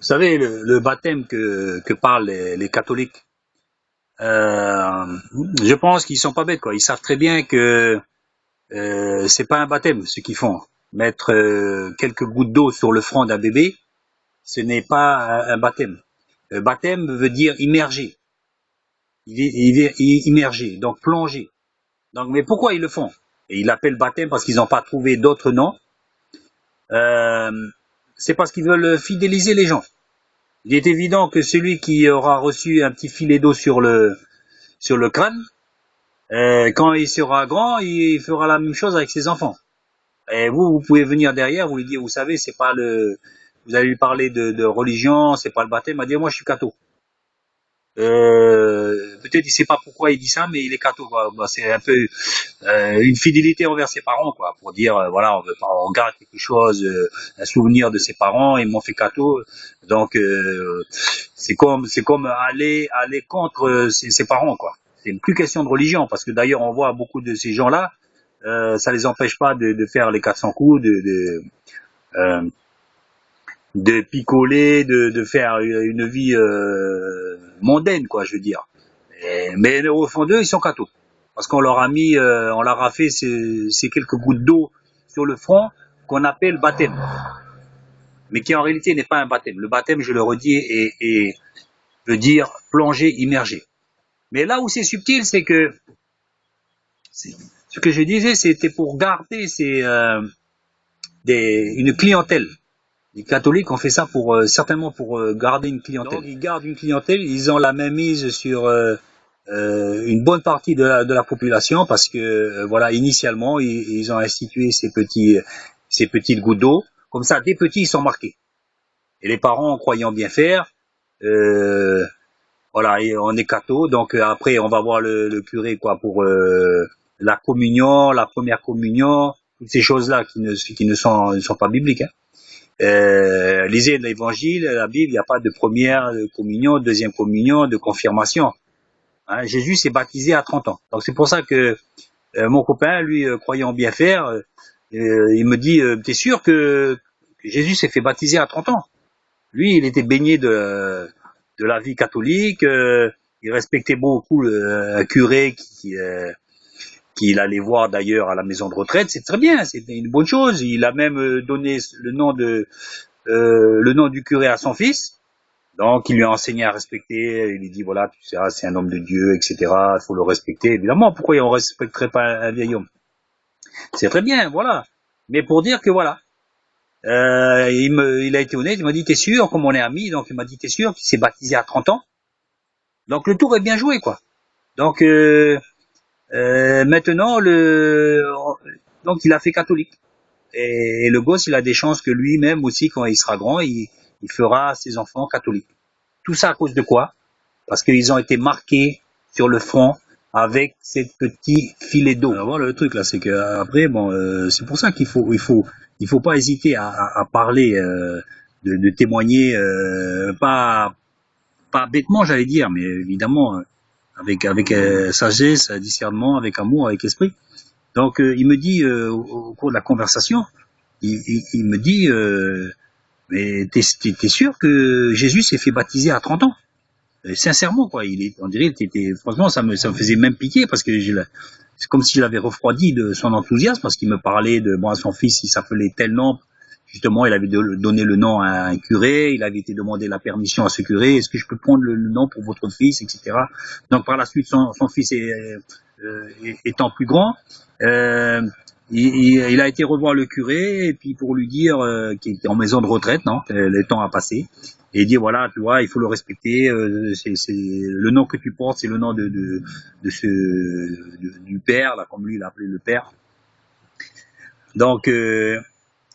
Vous savez, le baptême que parlent les catholiques, je pense qu'ils sont pas bêtes, quoi. Ils savent très bien que c'est pas un baptême ce qu'ils font. Mettre quelques gouttes d'eau sur le front d'un bébé, ce n'est pas un baptême. Le baptême veut dire immerger, immerger, donc plonger. Donc, mais pourquoi ils le font? Et ils l'appellent baptême parce qu'ils n'ont pas trouvé d'autre nom. Euh, c'est parce qu'ils veulent fidéliser les gens. Il est évident que celui qui aura reçu un petit filet d'eau sur le crâne, quand il sera grand, il fera la même chose avec ses enfants. Et vous pouvez venir derrière, vous lui dire, vous savez, c'est pas le, vous allez lui parler de religion, c'est pas le baptême, il va dire, moi je suis catho. Peut-être il sait pas pourquoi il dit ça, mais il est catho. Bah, c'est un peu une fidélité envers ses parents, quoi, pour dire voilà, on veut pas, on garde quelque chose, un souvenir de ses parents, ils m'ont fait catho, donc c'est comme aller contre ses parents, quoi. C'est plus question de religion, parce que d'ailleurs on voit beaucoup de ces gens-là, ça les empêche pas de faire les 400 coups, euh, de picoler, de faire une vie mondaine, quoi, je veux dire. Mais au fond d'eux, ils sont cathos. Parce qu'on leur a mis, on leur a fait ces quelques gouttes d'eau sur le front qu'on appelle baptême. Mais qui en réalité n'est pas un baptême. Le baptême, je le redis, veut dire plonger, immerger. Mais là où c'est subtil, c'est que ce que je disais, c'était pour garder une clientèle. Les catholiques ont fait ça pour certainement pour garder une clientèle. Donc ils gardent une clientèle, ils ont la même mise sur une bonne partie de la population parce que voilà, initialement ils ont institué ces petites gouttes d'eau. Comme ça, des petits ils sont marqués. Et les parents, croyant bien faire, euh, voilà, et on est catho, donc après on va voir le curé quoi pour la communion, la première communion, toutes ces choses-là qui ne sont pas bibliques. Hein. Lisez l'évangile, la Bible, il n'y a pas de première communion, deuxième communion, de confirmation. Hein, Jésus s'est baptisé à 30 ans. Donc c'est pour ça que mon copain, lui, croyant bien faire, il me dit, t'es sûr que Jésus s'est fait baptiser à 30 ans? Lui, il était baigné de la vie catholique, il respectait beaucoup un curé qu'il allait voir d'ailleurs à la maison de retraite, c'est très bien, c'est une bonne chose. Il a même donné le nom du curé à son fils. Donc, il lui a enseigné à respecter. Il lui dit voilà, tu sais, c'est un homme de Dieu, etc. Il faut le respecter. Évidemment, pourquoi on respecterait pas un vieil homme? C'est très bien, voilà. Mais pour dire que voilà, il a été honnête. Il m'a dit t'es sûr, comme on est amis, donc il m'a dit t'es sûr qu'il s'est baptisé à 30 ans. Donc le tour est bien joué, quoi. Donc maintenant donc il a fait catholique. Et le gosse, il a des chances que lui-même aussi, quand il sera grand, il fera ses enfants catholiques. Tout ça à cause de quoi? Parce qu'ils ont été marqués sur le front avec ces petits filets d'eau. Alors voilà le truc là, c'est que après, bon, c'est pour ça il faut pas hésiter à parler, de témoigner, pas bêtement, j'allais dire, mais évidemment avec sagesse, discernement, avec amour, avec esprit. Donc il me dit au cours de la conversation, il me dit mais t'es sûr que Jésus s'est fait baptiser à 30 ans? Sincèrement quoi, on dirait franchement ça me faisait même piquer parce que c'est comme si je l'avais refroidi de son enthousiasme parce qu'il me parlait de bon son fils il s'appelait tel nom. Justement, il avait donné le nom à un curé, il avait été demandé la permission à ce curé, est-ce que je peux prendre le nom pour votre fils, etc. Donc par la suite, son fils étant plus grand, euh, il a été revoir le curé et puis pour lui dire qu'il était en maison de retraite, non, le temps a passé, et il dit voilà, tu vois, il faut le respecter, c'est le nom que tu portes, c'est le nom du père, là, comme lui il a appelé le père. Donc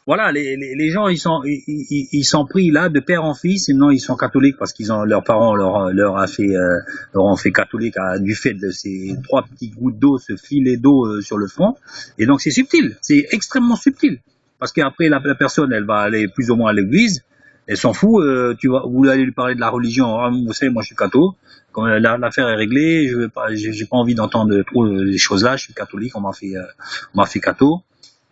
voilà, les gens ils sont pris là de père en fils et non ils sont catholiques parce qu'ils ont leurs parents leur ont fait catholique du fait de ces trois petites gouttes d'eau, ce filet d'eau sur le front et donc c'est subtil, c'est extrêmement subtil parce qu'après la personne elle va aller plus ou moins à l'église, elle s'en fout, vous allez lui parler de la religion, ah, vous savez moi je suis catho, quand l'affaire est réglée, j'ai pas envie d'entendre trop les choses là, je suis catholique, on m'a fait catho.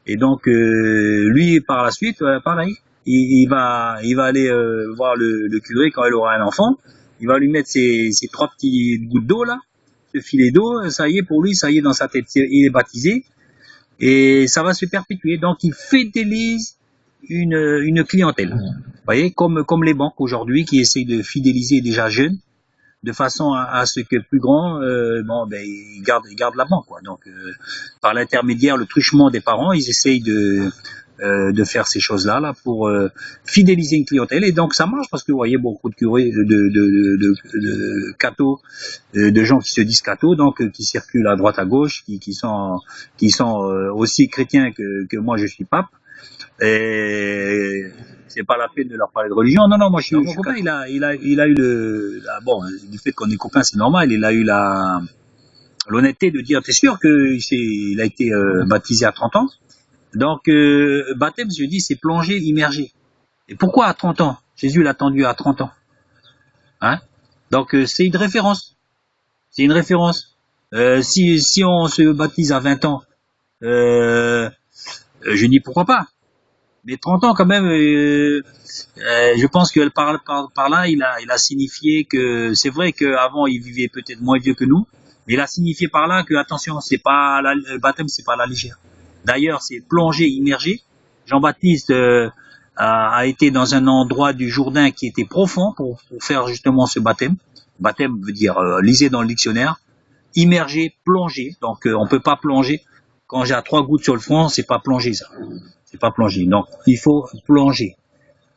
Et donc lui par la suite pareil, il va aller voir le curé quand il aura un enfant. Il va lui mettre ces 3 petites gouttes d'eau là, ce filet d'eau. Ça y est, pour lui, ça y est, dans sa tête, il est baptisé. Et ça va se perpétuer. Donc, il fidélise une clientèle. Vous voyez, comme les banques aujourd'hui qui essayent de fidéliser déjà jeunes, de façon à ce que plus grand, ils gardent la banque, quoi. Donc, par l'intermédiaire, le truchement des parents, ils essayent de faire ces choses-là, là, pour fidéliser une clientèle. Et donc, ça marche parce que vous voyez beaucoup de curés, de cathos, de gens qui se disent cathos, donc qui circulent à droite à gauche, qui sont aussi chrétiens que moi je suis pape. Et c'est pas la peine de leur parler de religion. Non, moi je suis. Mon copain, il a eu du fait qu'on est copains, c'est normal. Il a eu l'honnêteté de dire, t'es sûr il a été baptisé à 30 ans. Donc baptême, je dis, c'est plonger, immerger. Et pourquoi à 30 ans? Jésus l'a attendu à 30 ans. Hein? Donc c'est une référence. C'est une référence. Si on se baptise à 20 ans, je dis pourquoi pas. Mais 30 ans quand même, je pense que par là, il a signifié que c'est vrai qu'avant il vivait peut-être moins vieux que nous, mais il a signifié par là que attention, le baptême, c'est pas à la légère. D'ailleurs, c'est plongé, immergé. Jean-Baptiste a été dans un endroit du Jourdain qui était profond pour faire justement ce baptême. Baptême veut dire, lisez dans le dictionnaire, immergé, plongé. Donc on peut pas plonger. Quand j'ai 3 gouttes sur le front, c'est pas plonger ça. C'est pas plonger. Donc il faut plonger.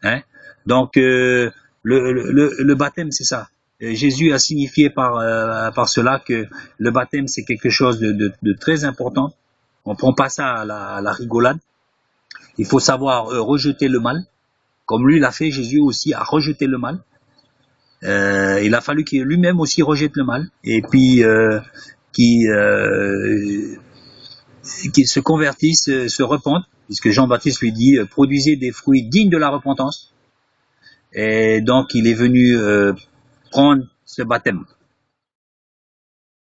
Hein? Donc le baptême, c'est ça. Jésus a signifié par cela que le baptême, c'est quelque chose de très important. On prend pas ça à la rigolade. Il faut savoir rejeter le mal. Comme lui l'a fait, Jésus aussi a rejeté le mal. Il a fallu qu'il lui-même aussi rejette le mal. Et puis qu'il se convertisse, se repente, puisque Jean-Baptiste lui dit produisez des fruits dignes de la repentance. Et donc il est venu prendre ce baptême.